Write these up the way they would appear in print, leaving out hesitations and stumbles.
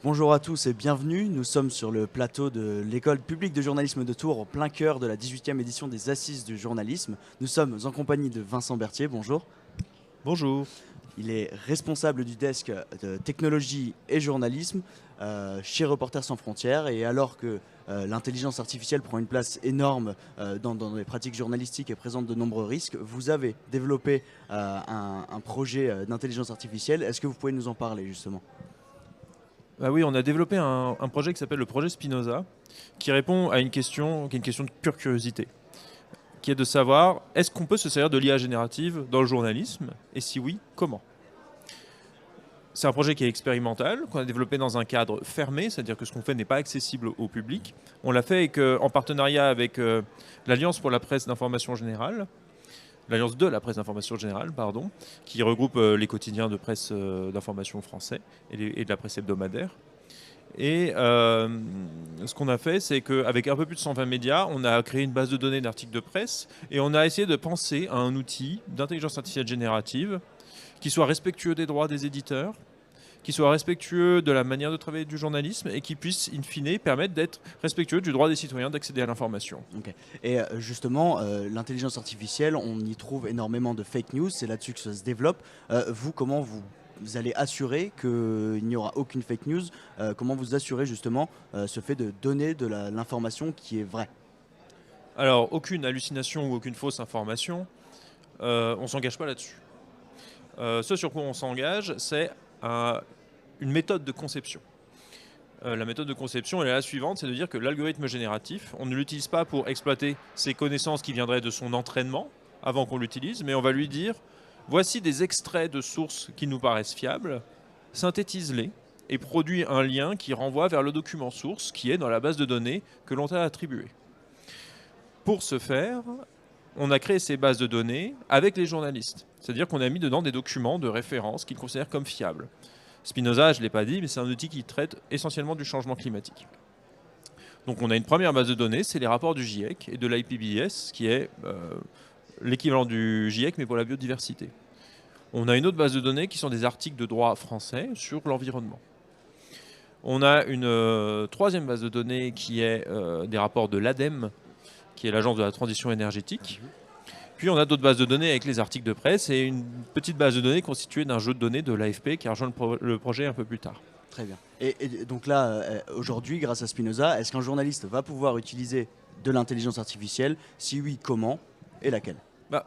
Bonjour à tous et bienvenue. Nous sommes sur le plateau de l'École publique de journalisme de Tours, au plein cœur de la 18e édition des Assises du journalisme. Nous sommes en compagnie de Vincent Berthier. Bonjour. Bonjour. Il est responsable du desk de technologie et journalisme chez Reporters sans frontières. Et alors que l'intelligence artificielle prend une place énorme dans les pratiques journalistiques et présente de nombreux risques, vous avez développé un projet d'intelligence artificielle. Est-ce que vous pouvez nous en parler justement ? Ah oui, on a développé un projet qui s'appelle le projet Spinoza, qui répond à une question qui est une question de pure curiosité, qui est de savoir, est-ce qu'on peut se servir de l'IA générative dans le journalisme, et si oui, comment ? C'est un projet qui est expérimental, qu'on a développé dans un cadre fermé, c'est-à-dire que ce qu'on fait n'est pas accessible au public. On l'a fait en partenariat avec l'Alliance pour la presse d'information générale, l'Alliance de la presse d'information générale, pardon, qui regroupe les quotidiens de presse d'information français et de la presse hebdomadaire. Et ce qu'on a fait, c'est qu'avec un peu plus de 120 médias, on a créé une base de données d'articles de presse et on a essayé de penser à un outil d'intelligence artificielle générative qui soit respectueux des droits des éditeurs, qui soit respectueux de la manière de travailler du journalisme et qui puisse, in fine, permettre d'être respectueux du droit des citoyens d'accéder à l'information. Okay. Et justement, l'intelligence artificielle, on y trouve énormément de fake news, c'est là-dessus que ça se développe. Comment vous allez assurer qu'il n'y aura aucune fake news? Comment vous assurez justement ce fait de donner de l'information qui est vraie? Alors, aucune hallucination ou aucune fausse information, on ne s'engage pas là-dessus. Ce sur quoi on s'engage, c'est une méthode de conception. La méthode de conception elle est la suivante, c'est de dire que l'algorithme génératif, on ne l'utilise pas pour exploiter ses connaissances qui viendraient de son entraînement avant qu'on l'utilise, mais on va lui dire, voici des extraits de sources qui nous paraissent fiables, synthétise-les et produit un lien qui renvoie vers le document source qui est dans la base de données que l'on t'a attribuée. Pour ce faire, on a créé ces bases de données avec les journalistes. C'est-à-dire qu'on a mis dedans des documents de référence qu'ils considèrent comme fiables. Spinoza, je ne l'ai pas dit, mais c'est un outil qui traite essentiellement du changement climatique. Donc on a une première base de données, c'est les rapports du GIEC et de l'IPBES, qui est l'équivalent du GIEC, mais pour la biodiversité. On a une autre base de données qui sont des articles de droit français sur l'environnement. On a une troisième base de données qui est des rapports de l'ADEME, qui est l'agence de la transition énergétique. Puis on a d'autres bases de données avec les articles de presse et une petite base de données constituée d'un jeu de données de l'AFP qui a rejoint le projet un peu plus tard. Très bien. Et donc là, aujourd'hui, grâce à Spinoza, est-ce qu'un journaliste va pouvoir utiliser de l'intelligence artificielle? Si oui, comment et laquelle?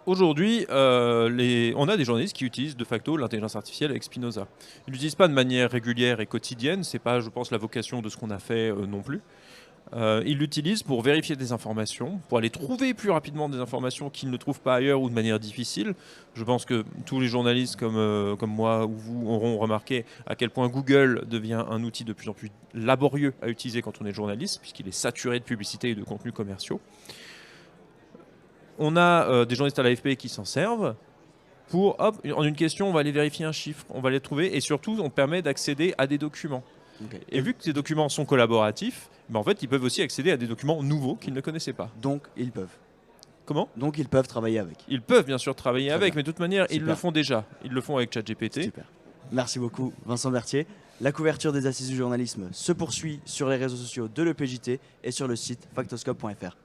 Aujourd'hui, on a des journalistes qui utilisent de facto l'intelligence artificielle avec Spinoza. Ils ne l'utilisent pas de manière régulière et quotidienne, ce n'est pas, je pense, la vocation de ce qu'on a fait non plus. Ils l'utilisent pour vérifier des informations, pour aller trouver plus rapidement des informations qu'ils ne trouvent pas ailleurs ou de manière difficile. Je pense que tous les journalistes comme moi ou vous auront remarqué à quel point Google devient un outil de plus en plus laborieux à utiliser quand on est journaliste, puisqu'il est saturé de publicité et de contenus commerciaux. On a des journalistes à l'AFP qui s'en servent. En une question, on va aller vérifier un chiffre, on va les trouver et surtout, on permet d'accéder à des documents. Okay. Et vu que ces documents sont collaboratifs, en fait, ils peuvent aussi accéder à des documents nouveaux qu'ils ne connaissaient pas. Donc, ils peuvent. Comment ? Donc, ils peuvent travailler avec. Ils peuvent bien sûr travailler avec, mais de toute manière, Super. Ils le font déjà. Ils le font avec ChatGPT. Super. Merci beaucoup, Vincent Berthier. La couverture des Assises du journalisme se poursuit sur les réseaux sociaux de l'EPJT et sur le site factoscope.fr.